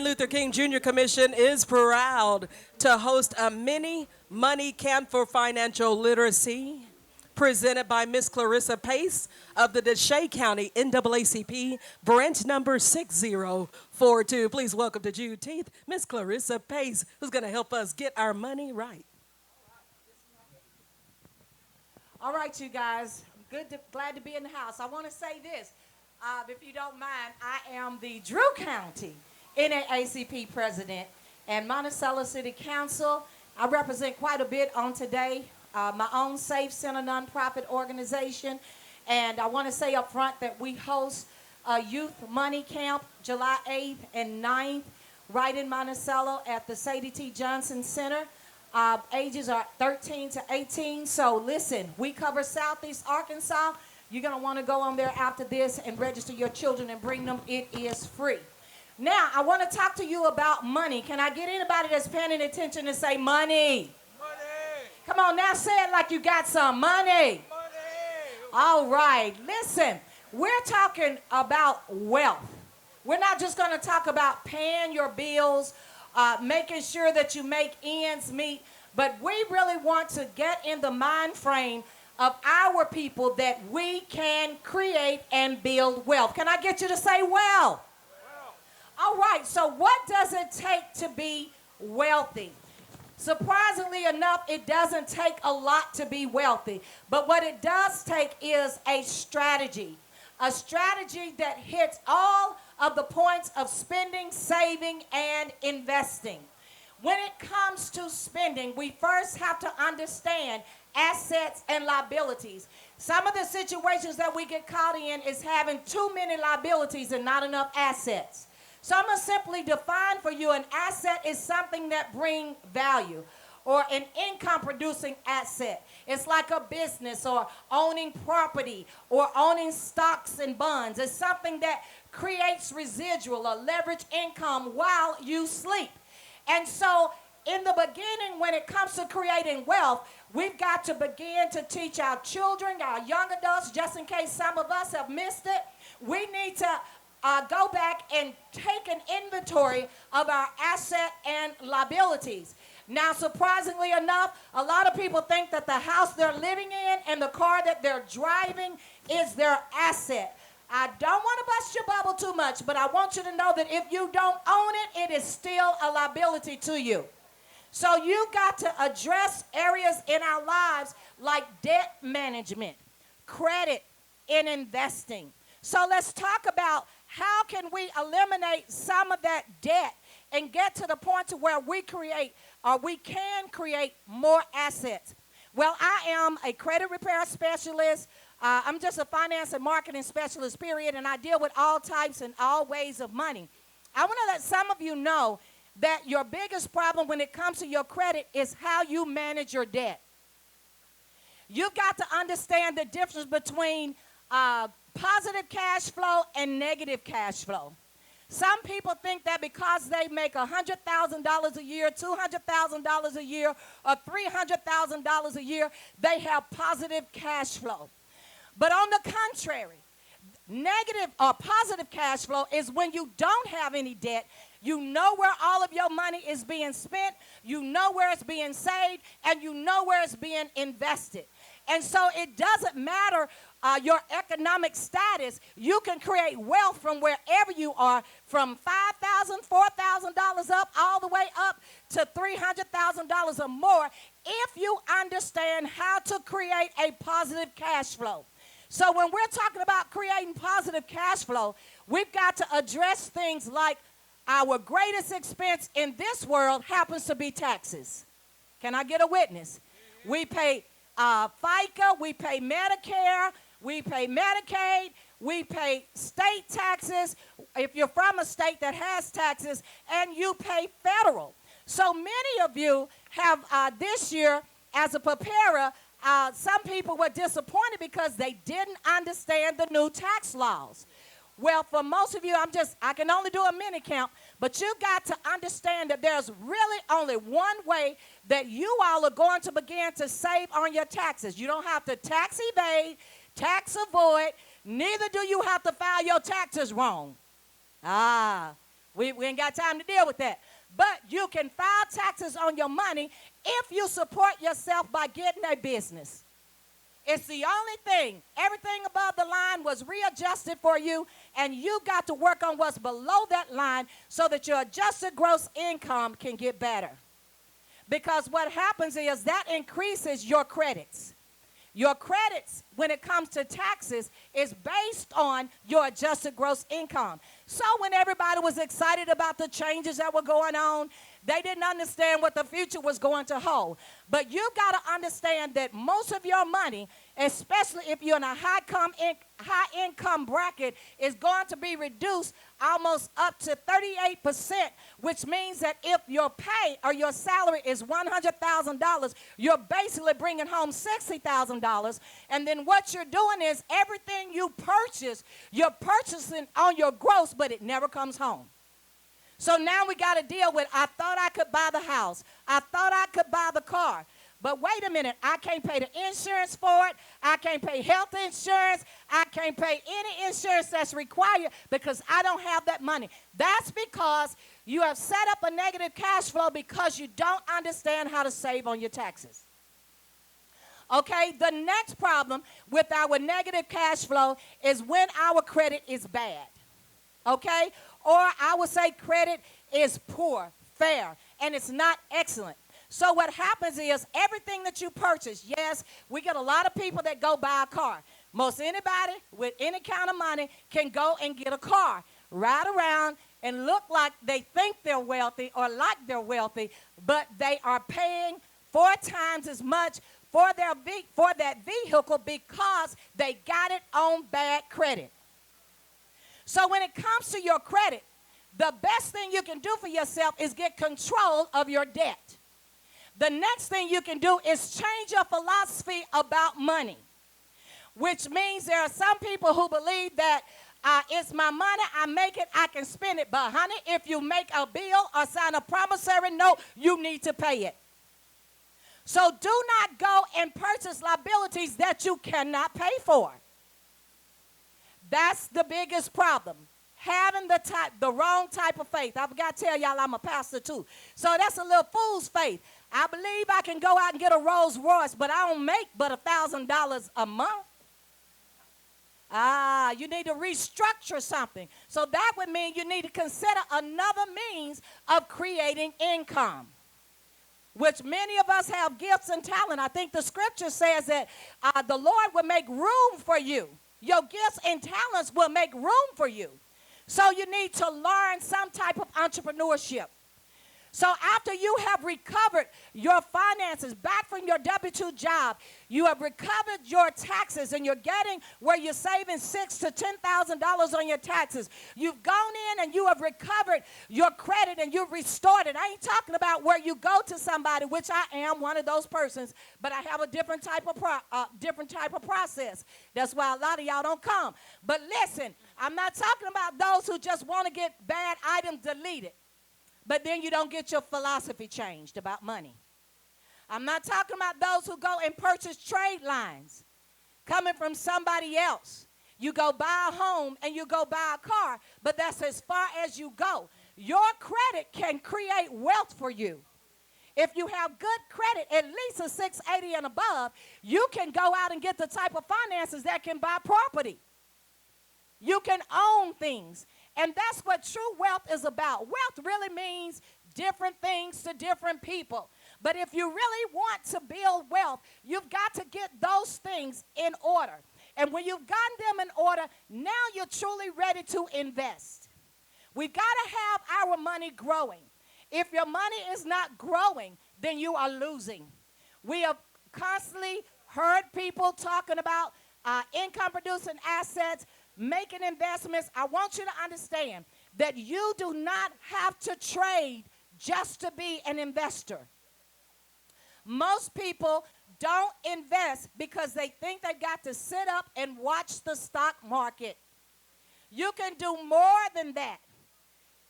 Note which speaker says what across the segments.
Speaker 1: Luther King Jr. Commission is proud to host a mini money camp for financial literacy presented by Miss Clarissa Pace of the Desha County NAACP branch number 6042. Please welcome to Juneteenth, Miss Clarissa Pace, who's going to help us get our money right.
Speaker 2: All right, you guys, glad to be in the house. I want to say this, if you don't mind, I am the Drew County NAACP president and Monticello City Council. I represent quite a bit on today, my own Safe Center nonprofit organization, and I want to say up front that we host a youth money camp July 8th and 9th right in Monticello at the Sadie T. Johnson Center. Ages are 13 to 18, so listen, we cover Southeast Arkansas. You're going to want to go on there after this and register your children and bring them. It is free. Now, I want to talk to you about money. Can I get anybody that's paying attention to say money?
Speaker 3: Money!
Speaker 2: Come on, now say it like you got some money.
Speaker 3: Money!
Speaker 2: All right, listen, we're talking about wealth. We're not just going to talk about paying your bills, making sure that you make ends meet, but we really want to get in the mind frame of our people that we can create and build wealth. Can I get you to say wealth? All right, so what does it take to be wealthy? Surprisingly enough, it doesn't take a lot to be wealthy, but what it does take is a strategy that hits all of the points of spending, saving, and investing. When it comes to spending, we first have to understand assets and liabilities. Some of the situations that we get caught in is having too many liabilities and not enough assets. So I'm going to simply define for you an asset is something that brings value or an income-producing asset. It's like a business or owning property or owning stocks and bonds. It's something that creates residual or leverage income while you sleep. And so in the beginning, when it comes to creating wealth, we've got to begin to teach our children, our young adults, just in case some of us have missed it. We need to go back and take an inventory of our asset and liabilities. Now, surprisingly enough, a lot of people think that the house they're living in and the car that they're driving is their asset. I don't want to bust your bubble too much, but I want you to know that if you don't own it, it is still a liability to you. So you've got to address areas in our lives like debt management, credit, and investing. So let's talk about how can we eliminate some of that debt and get to the point to where we can create more assets. Well, I am a credit repair specialist. I'm just a finance and marketing specialist, period, and I deal with all types and all ways of money. I want to let some of you know that your biggest problem when it comes to your credit is how you manage your debt. You've got to understand the difference between positive cash flow and negative cash flow. Some people think that because they make $100,000 a year, $200,000 a year, or $300,000 a year, they have positive cash flow. But on the contrary, negative or positive cash flow is when you don't have any debt. You know where all of your money is being spent, you know where it's being saved, and you know where it's being invested. And so it doesn't matter your economic status. You can create wealth from wherever you are, from $5,000, $4,000 up, all the way up to $300,000 or more, if you understand how to create a positive cash flow. So when we're talking about creating positive cash flow, we've got to address things like our greatest expense in this world happens to be taxes. Can I get a witness? We pay FICA, we pay Medicare, we pay Medicaid, we pay state taxes, if you're from a state that has taxes, and you pay federal. So many of you have this year, as a preparer, some people were disappointed because they didn't understand the new tax laws. Well, for most of you, I can only do a mini count, but you got to understand that there's really only one way that you all are going to begin to save on your taxes. You don't have to tax evade, tax avoid, neither do you have to file your taxes wrong. We ain't got time to deal with that. But you can file taxes on your money if you support yourself by getting a business. It's the only thing. Everything above the line was readjusted for you, and you got to work on what's below that line so that your adjusted gross income can get better. Because what happens is that increases your credits. Your credits, when it comes to taxes, is based on your adjusted gross income. So when everybody was excited about the changes that were going on, they didn't understand what the future was going to hold. But you got to understand that most of your money, especially if you're in a high income bracket, is going to be reduced almost up to 38%, which means that if your pay or your salary is $100,000, you're basically bringing home $60,000. And then what you're doing is everything you purchase, you're purchasing on your gross, but it never comes home. So now we got to deal with, I thought I could buy the house. I thought I could buy the car. But wait a minute, I can't pay the insurance for it. I can't pay health insurance. I can't pay any insurance that's required because I don't have that money. That's because you have set up a negative cash flow because you don't understand how to save on your taxes. Okay, the next problem with our negative cash flow is when our credit is bad. Okay, or I would say credit is poor, fair, and it's not excellent. So what happens is everything that you purchase, yes, we get a lot of people that go buy a car. Most anybody with any kind of money can go and get a car, ride around and look like they think they're wealthy or like they're wealthy, but they are paying 4 times as much for that vehicle because they got it on bad credit. So when it comes to your credit, the best thing you can do for yourself is get control of your debt. The next thing you can do is change your philosophy about money, which means there are some people who believe that it's my money, I make it, I can spend it. But honey, if you make a bill or sign a promissory note, you need to pay it. So do not go and purchase liabilities that you cannot pay for. That's the biggest problem. Having the wrong type of faith. I forgot to tell y'all I'm a pastor too. So that's a little fool's faith. I believe I can go out and get a Rolls Royce, but I don't make but $1,000 a month. You need to restructure something. So that would mean you need to consider another means of creating income, which many of us have gifts and talent. I think the scripture says that the Lord will make room for you. Your gifts and talents will make room for you. So you need to learn some type of entrepreneurship. So after you have recovered your finances back from your W-2 job, you have recovered your taxes and you're getting where you're saving $6,000 to $10,000 on your taxes. You've gone in and you have recovered your credit and you've restored it. I ain't talking about where you go to somebody, which I am one of those persons, but I have a different type of process. That's why a lot of y'all don't come. But listen, I'm not talking about those who just want to get bad items deleted, but then you don't get your philosophy changed about money. I'm not talking about those who go and purchase trade lines coming from somebody else. You go buy a home and you go buy a car, but that's as far as you go. Your credit can create wealth for you. If you have good credit, at least a 680 and above, you can go out and get the type of finances that can buy property. You can own things. And that's what true wealth is about. Wealth really means different things to different people. But if you really want to build wealth, you've got to get those things in order. And when you've gotten them in order, now you're truly ready to invest. We've got to have our money growing. If your money is not growing, then you are losing. We have constantly heard people talking about income-producing assets, making investments. I want you to understand that you do not have to trade just to be an investor. Most people don't invest because they think they've got to sit up and watch the stock market. You can do more than that.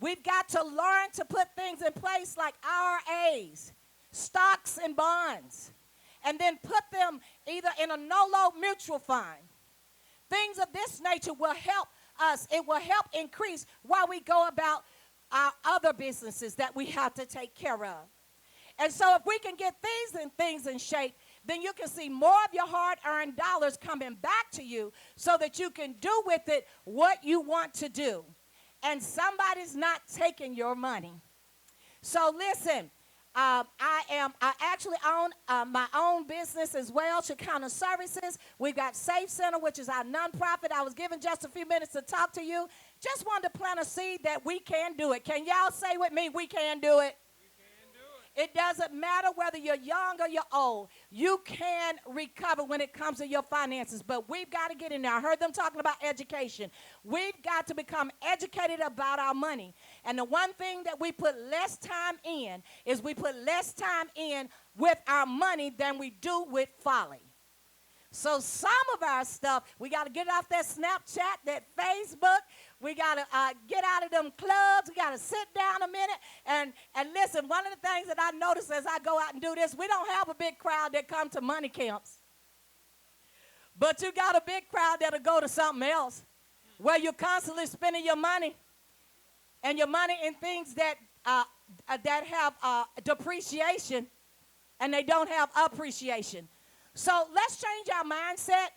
Speaker 2: We've got to learn to put things in place like IRAs, stocks and bonds, and then put them either in a no-load mutual fund. Things of this nature will help us. It will help increase while we go about our other businesses that we have to take care of. And so if we can get these things in shape, then you can see more of your hard-earned dollars coming back to you so that you can do with it what you want to do. And somebody's not taking your money. So listen, I actually own my own business as well, Chicana Services. We've got Safe Center, which is our nonprofit. I was given just a few minutes to talk to you. Just wanted to plant a seed that we can do it. Can y'all say with me, we can do it? It doesn't matter whether you're young or you're old. You can recover when it comes to your finances, but we've got to get in there. I heard them talking about education. We've got to become educated about our money. And the one thing that we put less time in is we put less time in with our money than we do with folly. So some of our stuff, we got to get off that Snapchat, that Facebook. We got to get out of them clubs. We got to sit down a minute and listen. One of the things that I notice as I go out and do this, we don't have a big crowd that come to money camps. But you got a big crowd that'll go to something else where you're constantly spending your money and your money in things that have depreciation and they don't have appreciation. So let's change our mindset.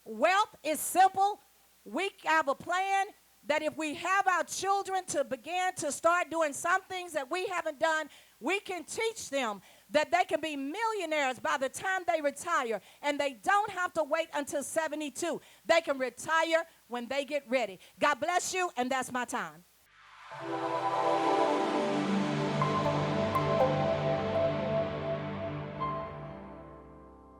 Speaker 2: Wealth is simple. We have a plan that if we have our children to begin to start doing some things that we haven't done, we can teach them that they can be millionaires by the time they retire, and they don't have to wait until 72. They can retire when they get ready. God bless you, and that's my time.